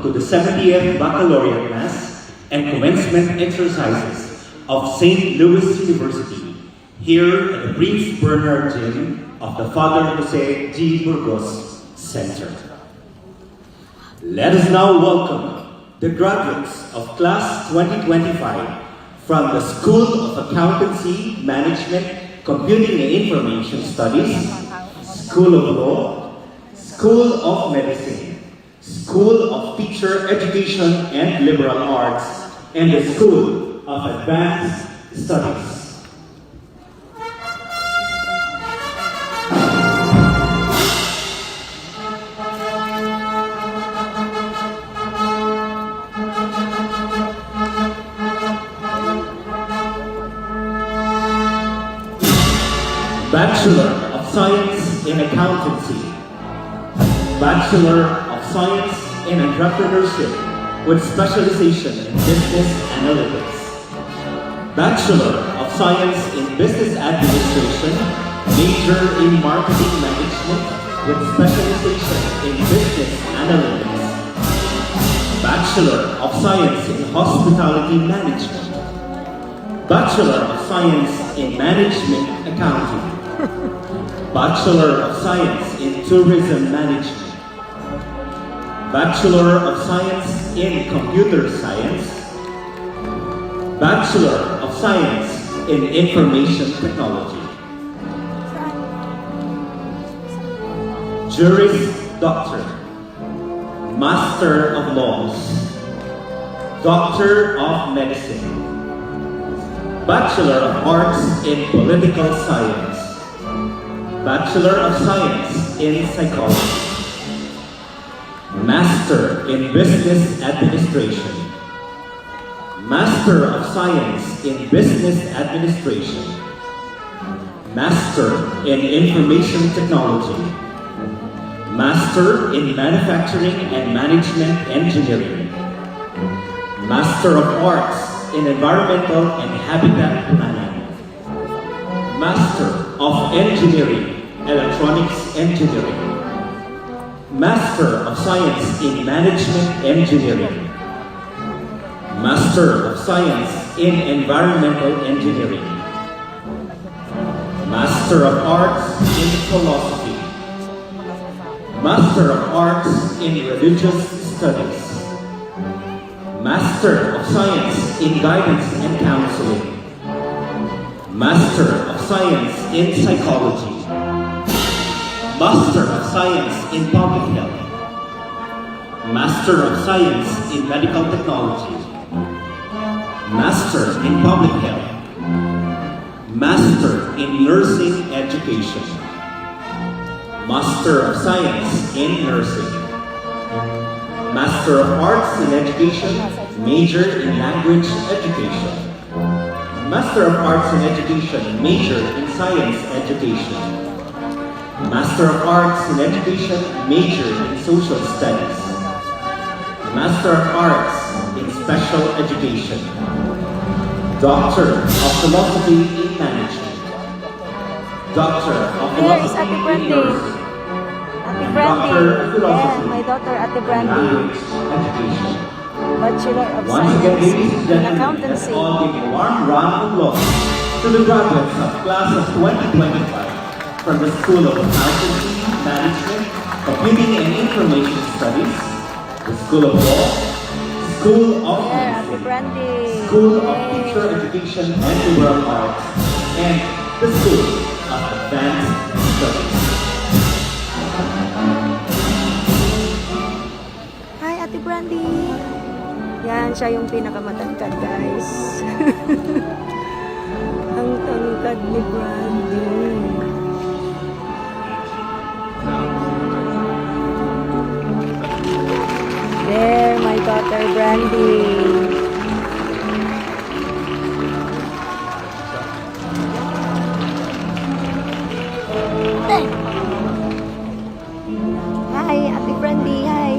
to the 70th Baccalaureate Mass and Commencement Exercises of St. Louis University, here at the Prince Bernard Gym of the Father Jose G. Burgos Center. Let us now welcome the graduates of Class 2025 from the School of Accountancy, Management, Computing and Information Studies, School of Law, School of Medicine, School of Teacher Education and Liberal Arts, and the School of Advanced Studies. Bachelor of Science in Accountancy, Bachelor of Science in Entrepreneurship with specialization in Business Analytics, Bachelor of Science in Business Administration, major in Marketing Management with specialization in Business Analytics, Bachelor of Science in Hospitality Management, Bachelor of Science in Management Accounting, Bachelor of Science in Tourism Management, Bachelor of Science in Computer Science, Bachelor of Science in Information Technology, Juris Doctor, Master of Laws, Doctor of Medicine, Bachelor of Arts in Political Science, Bachelor of Science in Psychology, Master in Business Administration, Master of Science in Business Administration, Master in Information Technology, Master in Manufacturing and Management Engineering, Master of Arts in Environmental and Habitat Planning, Master of Engineering, Electronics Engineering, Master of Science in Management Engineering, Master of Science in Environmental Engineering, Master of Arts in Philosophy, Master of Arts in Religious Studies, Master of Science in Guidance and Counseling, Master of Science in Psychology, Master of Science in Public Health, Master of Science in Medical Technology, Master in Public Health, Master in Nursing Education, Master of Science in Nursing, Master of Arts in Education, major in Language Education, Master of Arts in Education, major in Science Education, Master of Arts in Education, major in Social Studies, Master of Arts in Special Education, Doctor of Philosophy in Management, Doctor of Philosophy in Nursing, Doctor of Philosophy my daughter Ate in Brandy, Language Education. Bachelor of Once again, ladies and Science in gentlemen, let's Accountancy. all give a warm round of applause to the graduates of Class of 2025 from the School of Accountancy, Management, Computing and Information Studies, the School of Law, School of Ate Medicine, Brandy. School of Teacher Education and Liberal Arts, and the School of Advanced Studies. Hi, Ate Brandy. Yan, siya yung pinakamatangkad, guys. Ang tangkad ni Brandy. There, my daughter Brandy. Hi, Ate Brandy. Hi.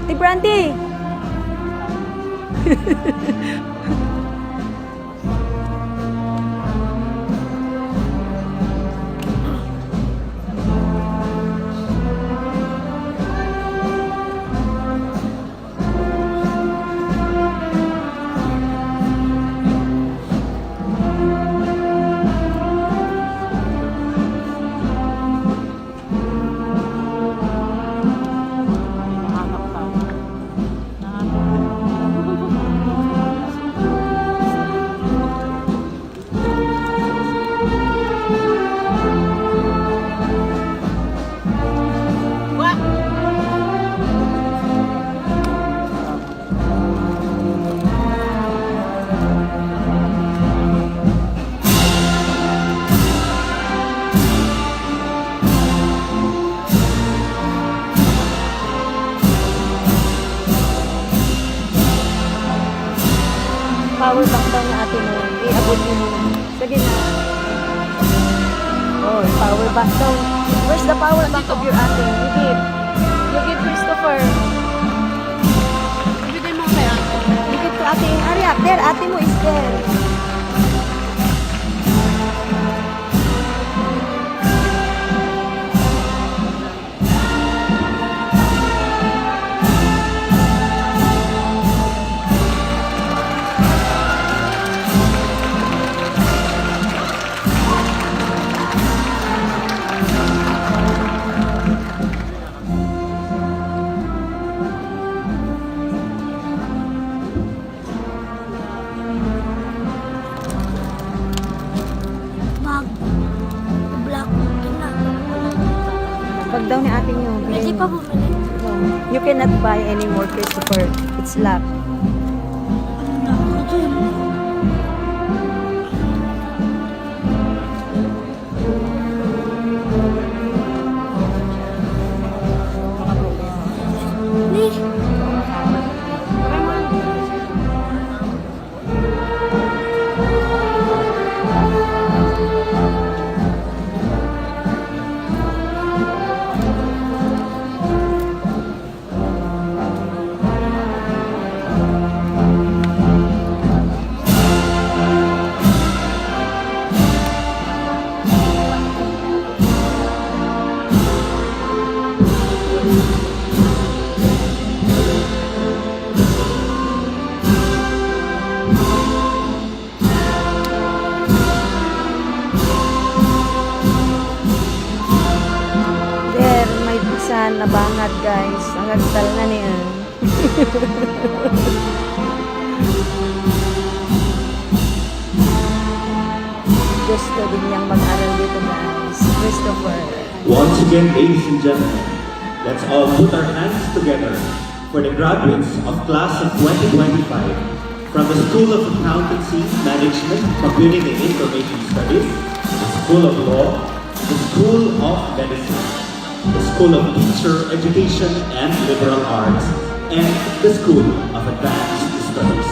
Ate Brandy! Power bank daw na ate mo. Iabot mo. Sige na. Oh, power bank daw. Where's the power bank of your ate? You give. You give Christopher. Ibigay mo kay ate. You give to ate. Hurry up. There, ate mo is there. Black. Pag daw ni ate nyo. Pwede pa bumili. You cannot buy any more Christopher. It's locked. There, may bisan na bangad guys. Ang agtal na niya. Gusto din niyang mag-aral dito guys. Christopher. Once again, ladies and gentlemen, let's all put our hands together for the graduates of class of 2025 from the School of Accountancy, Management, Computing and Information Studies, the School of Law, the School of Medicine, the School of Teacher Education and Liberal Arts, and the School of Advanced Studies.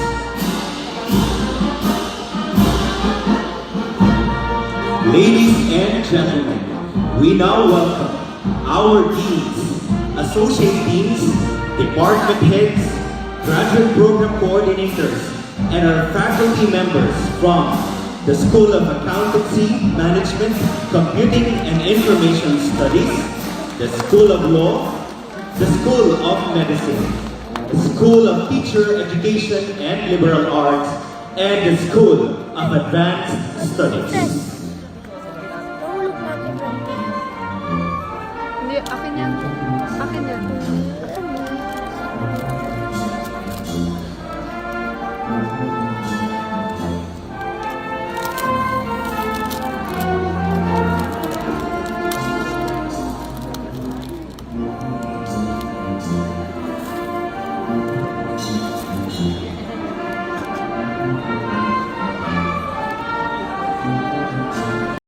Ladies and gentlemen, we now welcome our deans, associate deans, department heads, graduate program coordinators, and our faculty members from the School of Accountancy, Management, Computing and Information Studies, the School of Law, the School of Medicine, the School of Teacher Education and Liberal Arts, and the School of Advanced Studies. Nahulog natin. Hindi, akin yan. Akin yan.